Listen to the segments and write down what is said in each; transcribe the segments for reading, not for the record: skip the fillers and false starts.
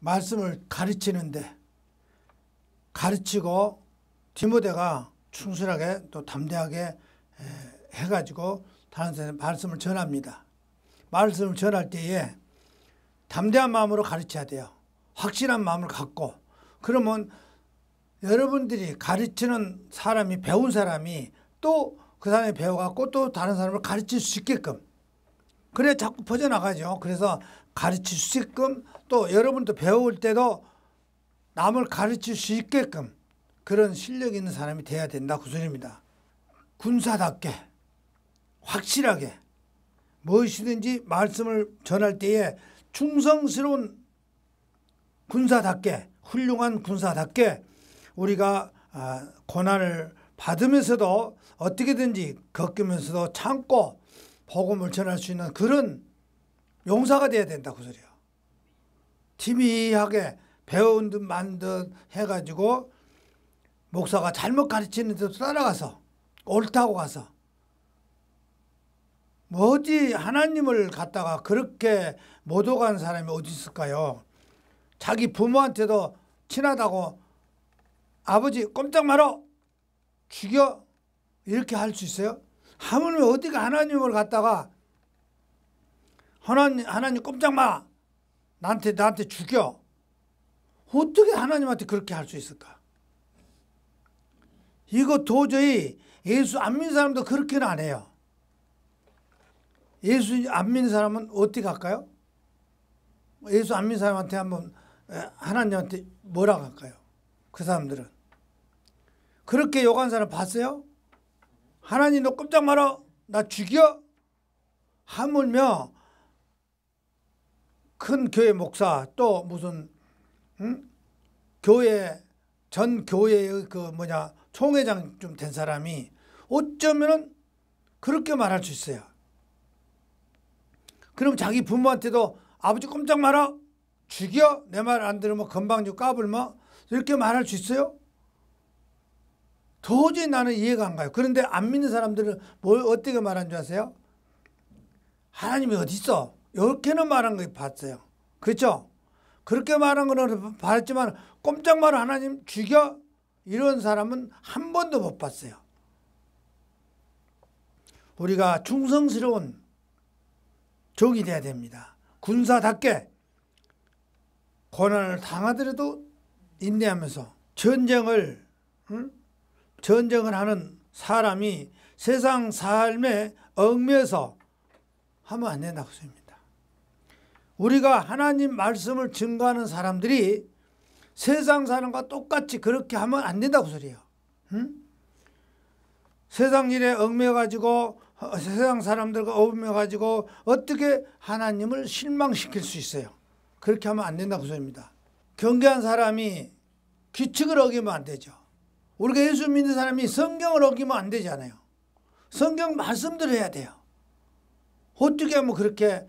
말씀을 가르치는데 가르치고 디모데가 충실하게 또 담대하게 해가지고 다른 사람에 말씀을 전합니다. 말씀을 전할 때에 담대한 마음으로 가르쳐야 돼요. 확실한 마음을 갖고. 그러면 여러분들이 가르치는 사람이, 배운 사람이 또 그 사람이 배워갖고 또 다른 사람을 가르칠 수 있게끔, 그래야 자꾸 퍼져나가죠. 그래서 가르칠 수 있게끔, 또 여러분도 배울 때도 남을 가르칠 수 있게끔 그런 실력 있는 사람이 돼야 된다, 그 소리입니다. 군사답게 확실하게 무엇이든지 말씀을 전할 때에 충성스러운 군사답게, 훌륭한 군사답게 우리가 고난을 받으면서도 어떻게든지 겪으면서도 참고 복음을 전할 수 있는 그런 용사가 돼야 된다, 그 소리야. 티비하게 배운 듯 만 듯 해가지고 목사가 잘못 가르치는 데도 따라가서 옳다고 가서 뭐 어디 하나님을 갖다가 그렇게 못 오간 사람이 어디 있을까요? 자기 부모한테도 친하다고 아버지 꼼짝 말어 죽여 이렇게 할 수 있어요? 하물며 어디가 하나님을 갖다가 하나님 꼼짝 마 나한테 죽여, 어떻게 하나님한테 그렇게 할 수 있을까? 이거 도저히 예수 안 믿는 사람도 그렇게는 안 해요. 예수 안 믿는 사람은 어떻게 할까요? 예수 안 믿는 사람한테 한번 하나님한테 뭐라고 할까요? 그 사람들은 그렇게 욕한 사람 봤어요? 하나님 너 꼼짝 말어 나 죽여? 하물며 큰 교회 목사 또 무슨 교회 전 교회의 총회장 좀 된 사람이 어쩌면은 그렇게 말할 수 있어요. 그럼 자기 부모한테도 아버지 꼼짝 마라 죽여, 내 말 안 들으면 건방지고 까불마 이렇게 말할 수 있어요? 도저히 나는 이해가 안 가요. 그런데 안 믿는 사람들은 뭘 어떻게 말한 줄 아세요? 하나님이 어디 있어? 이렇게는 말한 거 봤어요. 그렇죠? 그렇게 말한 거는 봤지만 꼼짝 마라 하나님 죽여? 이런 사람은 한 번도 못 봤어요. 우리가 충성스러운 종이 돼야 됩니다. 군사답게 고난을 당하더라도 인내하면서 전쟁을 하는 사람이 세상 삶에 얽매여서 하면 안 된다고 했습니다. 우리가 하나님 말씀을 증거하는 사람들이 세상 사람과 똑같이 그렇게 하면 안 된다고 소리예요. 세상 일에 얽매여가지고 세상 사람들과 얽매여가지고 어떻게 하나님을 실망시킬 수 있어요? 그렇게 하면 안 된다고 소리입니다. 경계한 사람이 규칙을 어기면 안 되죠. 우리가 예수 믿는 사람이 성경을 어기면 안 되잖아요. 성경 말씀대로 해야 돼요. 어떻게 하면 그렇게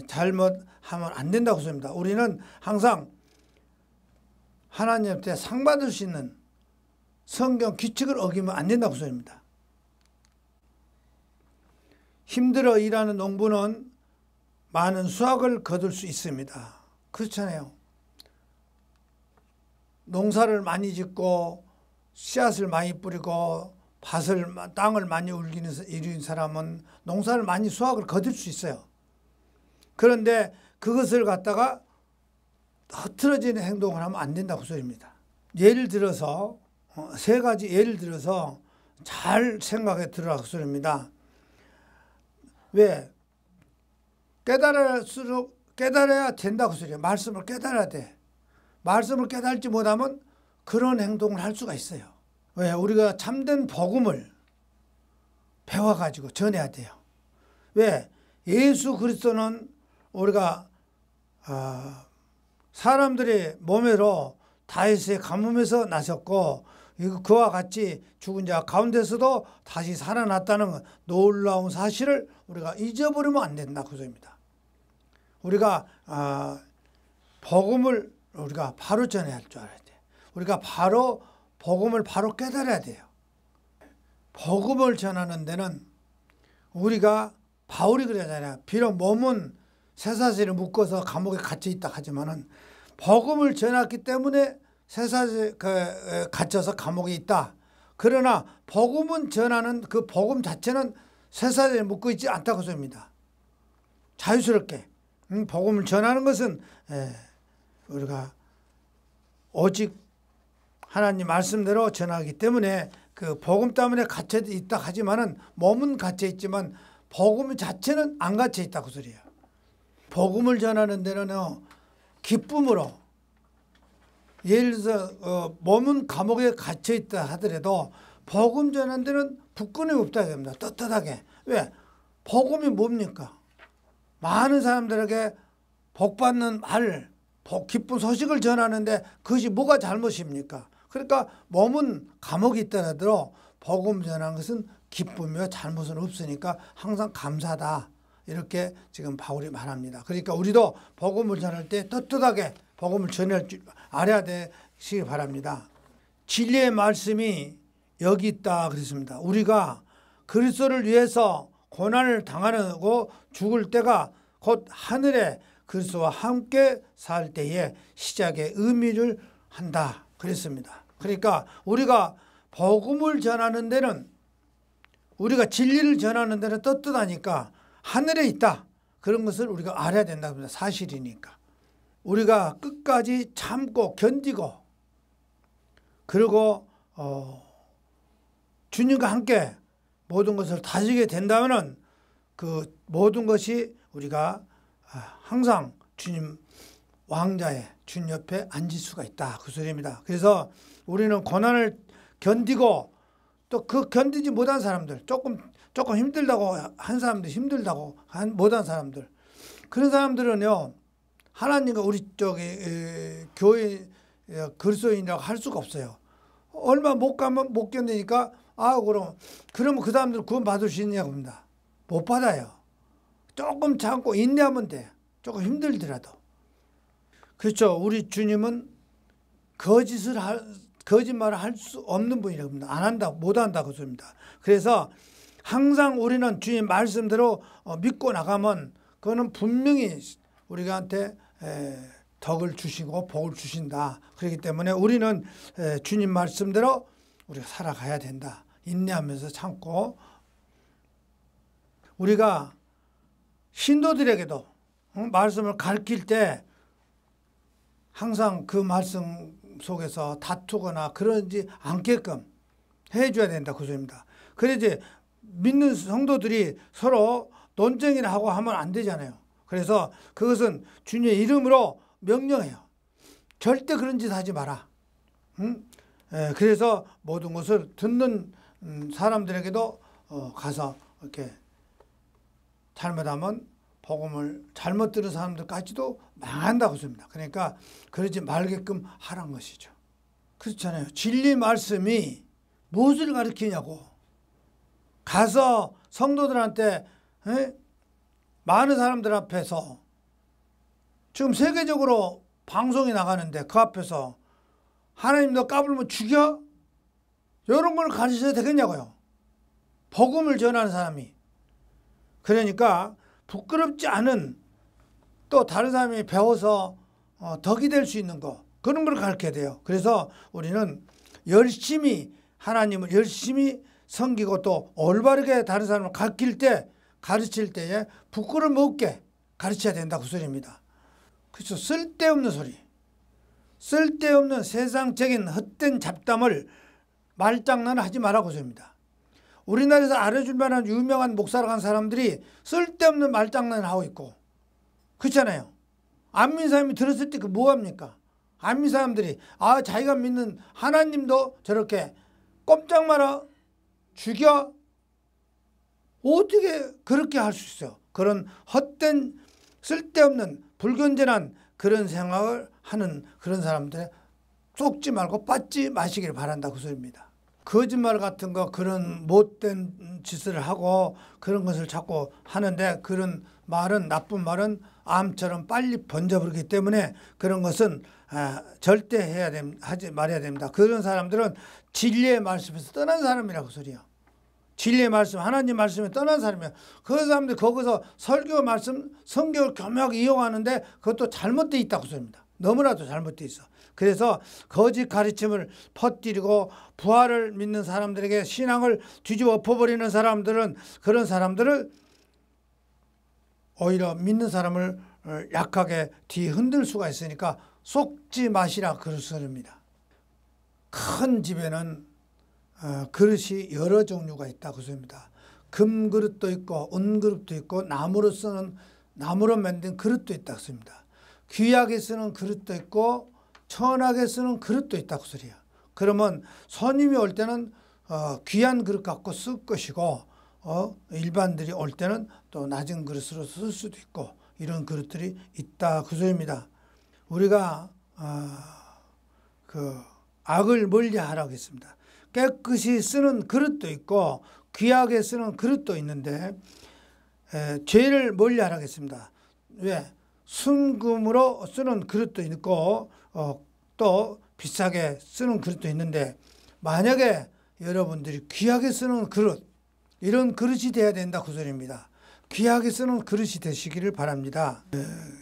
잘못하면 안 된다고 소리입니다. 우리는 항상 하나님한테 상 받을 수 있는 성경 규칙을 어기면 안 된다고 소리입니다. 힘들어 일하는 농부는 많은 수확을 거둘 수 있습니다. 그렇잖아요. 농사를 많이 짓고 씨앗을 많이 뿌리고 땅을 많이 일으킨 사람은 농사를 많이 수확을 거둘 수 있어요. 그런데 그것을 갖다가 흐트러지는 행동을 하면 안 된다고 소리입니다. 예를 들어서 세 가지 예를 들어서 잘 생각해 들으라고 소리입니다. 왜? 깨달아야 된다고 소리예요. 말씀을 깨달아야 돼. 말씀을 깨달지 못하면 그런 행동을 할 수가 있어요. 왜? 우리가 참된 복음을 배워가지고 전해야 돼요. 왜? 예수 그리스도는 우리가 사람들의 몸으로 다윗의 가뭄에서 나셨고 그와 같이 죽은 자 가운데서도 다시 살아났다는 놀라운 사실을 우리가 잊어버리면 안 된다고 소리입니다. 우리가 복음을 우리가 바로 전해야 할 줄 알아야 돼요. 우리가 바로 복음을 바로 깨달아야 돼요. 복음을 전하는 데는 우리가 바울이 그러잖아요. 비록 몸은 쇠사슬에 묶어서 감옥에 갇혀 있다 하지만은 복음을 전했기 때문에 쇠사슬에 갇혀서 감옥에 있다. 그러나 복음은 전하는 그 복음 자체는 쇠사슬에 묶어 있지 않다고 소입니다. 자유스럽게 복음을 전하는 것은 우리가 오직 하나님 말씀대로 전하기 때문에 그 복음 때문에 갇혀 있다 하지만은 몸은 갇혀 있지만 복음 자체는 안 갇혀 있다고 소리예요. 복음을 전하는 데는요, 기쁨으로, 예를 들어서 몸은 감옥에 갇혀 있다 하더라도 복음 전하는 데는 불끈이 없다 됩니다. 떳떳하게. 왜? 복음이 뭡니까? 많은 사람들에게 복받는 말, 기쁜 소식을 전하는데 그것이 뭐가 잘못입니까? 그러니까 몸은 감옥에 있더라도 복음 전하는 것은 기쁨이며 잘못은 없으니까 항상 감사다. 이렇게 지금 바울이 말합니다. 그러니까 우리도 복음을 전할 때 떳떳하게 복음을 전할 줄 알아야 되시기 바랍니다. 진리의 말씀이 여기 있다 그랬습니다. 우리가 그리스도를 위해서 고난을 당하고 죽을 때가 곧 하늘에 그리스도와 함께 살 때의 시작의 의미를 한다 그랬습니다. 그러니까 우리가 복음을 전하는 데는, 우리가 진리를 전하는 데는 떳떳하니까 하늘에 있다. 그런 것을 우리가 알아야 된다고 합니다. 사실이니까. 우리가 끝까지 참고 견디고 그리고 주님과 함께 모든 것을 다지게 된다면 그 모든 것이 우리가 항상 주님 왕자의 주님 옆에 앉을 수가 있다. 그 소리입니다. 그래서 우리는 고난을 견디고 또 그 견디지 못한 사람들, 조금 힘들다고 한 사람들, 힘들다고 못한 사람들, 그런 사람들은요, 하나님과 우리 교회 그리스도인이라고 할 수가 없어요. 얼마 못 가면 못 견디니까 그러면 그 사람들 구원 받을 수 있냐고 합니다. 못 받아요. 조금 참고 인내하면 돼. 조금 힘들더라도. 그렇죠. 우리 주님은 거짓말을 할 수 없는 분이라고 합니다. 안 한다, 못 한다고 소리입니다. 그래서 항상 우리는 주님 말씀대로 믿고 나가면 그거는 분명히 우리한테 덕을 주시고 복을 주신다. 그렇기 때문에 우리는 주님 말씀대로 우리가 살아가야 된다. 인내하면서 참고, 우리가 신도들에게도 말씀을 가르칠 때 항상 그 말씀 속에서 다투거나 그러지 않게끔 해줘야 된다. 그 소리입니다. 그래야지 믿는 성도들이 서로 논쟁이나 하고 하면 안 되잖아요. 그래서 그것은 주님의 이름으로 명령해요. 절대 그런 짓 하지 마라. 그래서 모든 것을 듣는 사람들에게도 가서 이렇게 잘못하면 복음을 잘못 들은 사람들까지도 망한다고 했습니다. 그러니까 그러지 말게끔 하라는 것이죠. 그렇잖아요. 진리 말씀이 무엇을 가르치냐고. 가서 성도들한테 많은 사람들 앞에서 지금 세계적으로 방송이 나가는데 그 앞에서 하나님 너 까불면 죽여? 이런 걸 가르쳐야 되겠냐고요. 복음을 전하는 사람이. 그러니까 부끄럽지 않은, 또 다른 사람이 배워서 덕이 될 수 있는 거, 그런 걸 가르쳐야 돼요. 그래서 우리는 열심히 하나님을 열심히 섬기고 또 올바르게 다른 사람을 가르칠 때에 부끄러움 없게 가르쳐야 된다. 그 소리입니다. 그렇죠. 쓸데없는 소리, 쓸데없는 세상적인 헛된 잡담을 말장난을 하지 말라고 소리입니다. 우리나라에서 알아줄 만한 유명한 목사라고 하는 사람들이 쓸데없는 말장난을 하고 있고, 그렇잖아요. 안 믿는 사람이 들었을 때 그 뭐합니까? 안 믿는 사람들이 자기가 믿는 하나님도 저렇게 꼼짝 마라, 죽여, 어떻게 그렇게 할 수 있어요? 그런 헛된 쓸데없는 불건전한 그런 생각을 하는 그런 사람들에 쏙지 말고 빠지 마시길 바란다. 그 소리입니다. 거짓말 같은 거, 그런 못된 짓을 하고 그런 것을 자꾸 하는데, 그런 말은, 나쁜 말은 암처럼 빨리 번져버리기 때문에 그런 것은 절대 하지 말아야 됩니다. 그런 사람들은 진리의 말씀에서 떠난 사람이라고 소리요. 진리의 말씀, 하나님 말씀에 떠난 사람이에요. 그 사람들 거기서 설교 말씀, 성경을 교묘하게 이용하는데 그것도 잘못되어 있다고 소리입니다. 너무나도 잘못되어 있어. 그래서 거짓 가르침을 퍼뜨리고 부활을 믿는 사람들에게 신앙을 뒤집어 엎어버리는 사람들은, 그런 사람들을 오히려 믿는 사람을 약하게 뒤흔들 수가 있으니까 속지 마시라 그러습니다. 큰 집에는 그릇이 여러 종류가 있다 그럽니다. 금 그릇도 있고 은 그릇도 있고 나무로 만든 그릇도 있다 그럽니다. 귀하게 쓰는 그릇도 있고 천하게 쓰는 그릇도 있다 그 소리야. 그러면 손님이 올 때는 귀한 그릇 갖고 쓸 것이고 일반들이 올 때는 또 낮은 그릇으로 쓸 수도 있고 이런 그릇들이 있다 그 소리입니다. 우리가 그 악을 멀리하라고 했습니다. 깨끗이 쓰는 그릇도 있고 귀하게 쓰는 그릇도 있는데 죄를 멀리하라고 했습니다. 왜? 순금으로 쓰는 그릇도 있고 또 비싸게 쓰는 그릇도 있는데, 만약에 여러분들이 귀하게 쓰는 그릇, 이런 그릇이 돼야 된다 그 소리입니다. 귀하게 쓰는 그릇이 되시기를 바랍니다.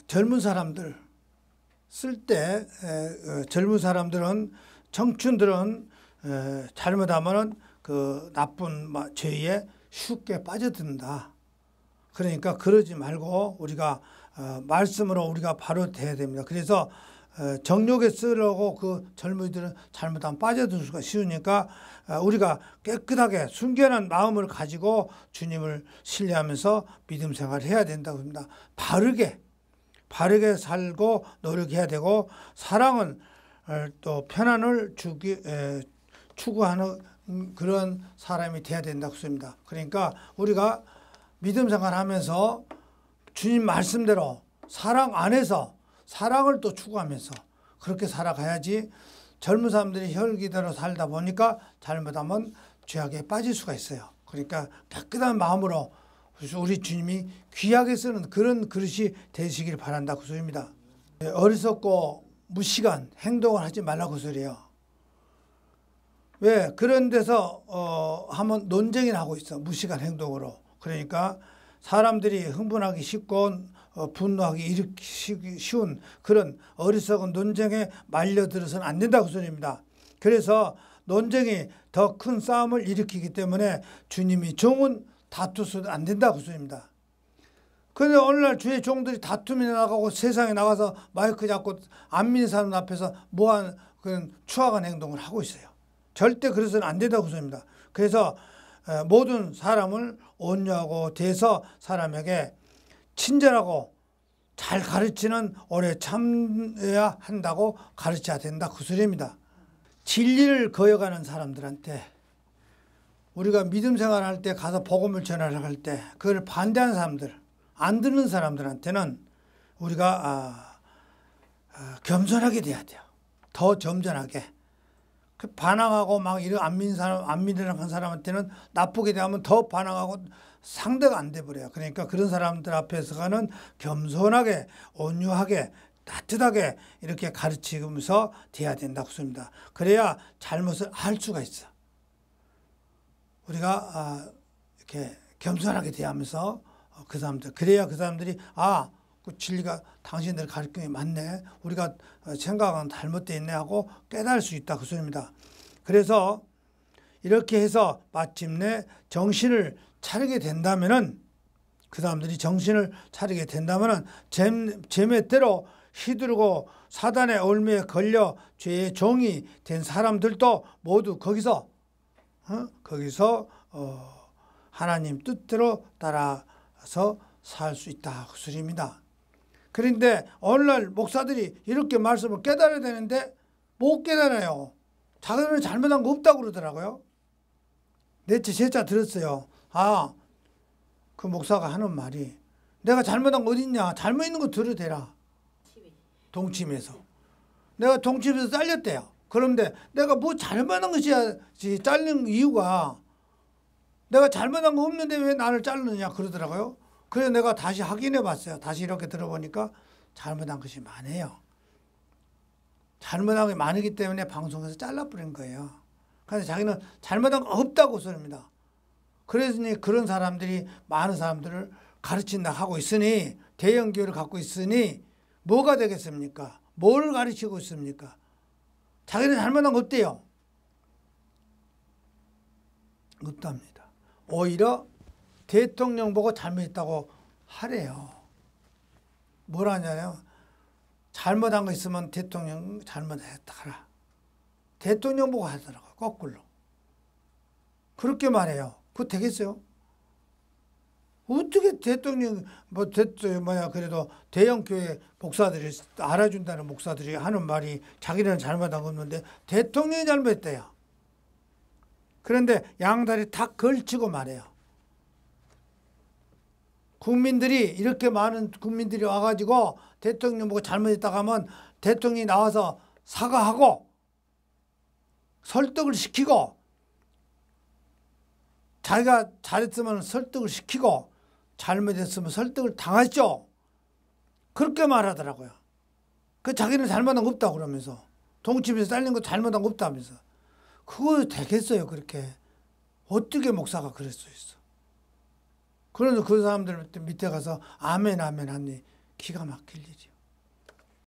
젊은 사람들 쓸 때 젊은 사람들은, 청춘들은 잘못하면은 그 나쁜 죄에 쉽게 빠져든다. 그러니까 그러지 말고 우리가 말씀으로 우리가 바로 돼야 됩니다. 그래서 정욕에 쓰려고 그 젊은이들은 잘못하면 빠져들 수가 쉬우니까 우리가 깨끗하게 순결한 마음을 가지고 주님을 신뢰하면서 믿음 생활을 해야 된다고 합니다. 바르게 살고 노력해야 되고, 사랑은 또 편안을 추구하는 그런 사람이 돼야 된다고 했습니다. 그러니까 우리가 믿음 생활하면서 주님 말씀대로 사랑 안에서 사랑을 또 추구하면서 그렇게 살아가야지. 젊은 사람들이 혈기대로 살다 보니까 잘못하면 죄악에 빠질 수가 있어요. 그러니까 깨끗한 마음으로 우리 주님이 귀하게 쓰는 그런 그릇이 되시길 바란다 그 소리입니다. 어리석고 무시간 행동을 하지 말라고 그 소리예요. 왜? 그런 데서 하면 논쟁이나 하고 있어. 무시간 행동으로. 그러니까 사람들이 흥분하기 쉽고 분노하기 일으키기 쉬운 그런 어리석은 논쟁에 말려들어서는 안 된다고 그 소리입니다. 그래서 논쟁이 더 큰 싸움을 일으키기 때문에 주님이 종은 다투서도 안 된다고 그 소리입니다. 그런데 오늘날 주의 종들이 다툼이 나가고 세상에 나가서 마이크 잡고 안 믿는 사람 앞에서 뭐한 그런 추악한 행동을 하고 있어요. 절대 그래서는 안 된다고 그 소리입니다. 그래서 모든 사람을 온유하고 대해서 사람에게 친절하고 잘 가르치는 오래 참아야 한다고 가르쳐야 된다 그 소리입니다. 진리를 거역하는 사람들한테, 우리가 믿음 생활할 때 가서 복음을 전하러 갈 때 그걸 반대하는 사람들, 안 듣는 사람들한테는 우리가 겸손하게 돼야 돼요. 더 점잖하게. 반항하고 막 이런 안 믿는 사람한테는 나쁘게 대하면 더 반항하고 상대가 안 돼버려요. 그러니까 그런 사람들 앞에서는 겸손하게, 온유하게, 따뜻하게 이렇게 가르치면서 돼야 된다고 씁니다. 그래야 잘못을 알 수가 있어. 우리가 이렇게 겸손하게 대하면서 그 사람들, 그래야 그 사람들이 그 진리가 당신들 가르침이 맞네, 우리가 생각은 잘못되어 있네 하고 깨달을 수 있다 그 소리입니다. 그래서 이렇게 해서 마침내 정신을 차리게 된다면은, 그 사람들이 정신을 차리게 된다면은 제멋대로 휘두르고 사단의 올무에 걸려 죄의 종이 된 사람들도 모두 거기서 하나님 뜻대로 따라서 살 수 있다 그 소리입니다. 그런데 오늘날 목사들이 이렇게 말씀을 깨달아야 되는데 못 깨달아요. 자기는 잘못한 거 없다고 그러더라고요. 넷째, 셋째 들었어요. 그 목사가 하는 말이, 내가 잘못한 거 어딨냐, 잘못 있는 거 들어도 되라. 동침에서. 내가 동침에서 잘렸대요. 그런데 내가 뭐 잘못한 것이야지 잘린 이유가, 내가 잘못한 거 없는데 왜 나를 자르느냐 그러더라고요. 그래서 내가 다시 확인해 봤어요. 다시 이렇게 들어보니까 잘못한 것이 많아요. 잘못한 게 많기 때문에 방송에서 잘라버린 거예요. 그래서 자기는 잘못한 거 없다고 소리입니다. 그래서 그런 사람들이 많은 사람들을 가르친다 하고 있으니, 대형교회를 갖고 있으니 뭐가 되겠습니까? 뭘 가르치고 있습니까? 자기는 잘못한 거 없대요. 없답니다. 오히려 대통령 보고 잘못했다고 하래요. 뭘 하냐면 잘못한 거 있으면 대통령 잘못했다 하라. 대통령 보고 하더라고. 거꾸로. 그렇게 말해요. 그거 되겠어요? 어떻게 대통령 그래도 대형 교회 목사들이 알아준다는 목사들이 하는 말이 자기는 잘못한 거 없는데 대통령이 잘못했대요. 그런데 양다리 다 걸치고 말해요. 국민들이 이렇게 많은 국민들이 와가지고 대통령 보고 잘못했다고 하면 대통령이 나와서 사과하고 설득을 시키고 자기가 잘했으면 설득을 시키고 잘못했으면 설득을 당하죠. 그렇게 말하더라고요. 그 자기는 잘못한 거 없다고 그러면서 동치미에서 잘린 거 잘못한 거 없다면서. 그거 되겠어요 그렇게. 어떻게 목사가 그럴 수 있어. 그래서 그 사람들 밑에 가서 아멘 아멘 하니 기가 막힐 일이요.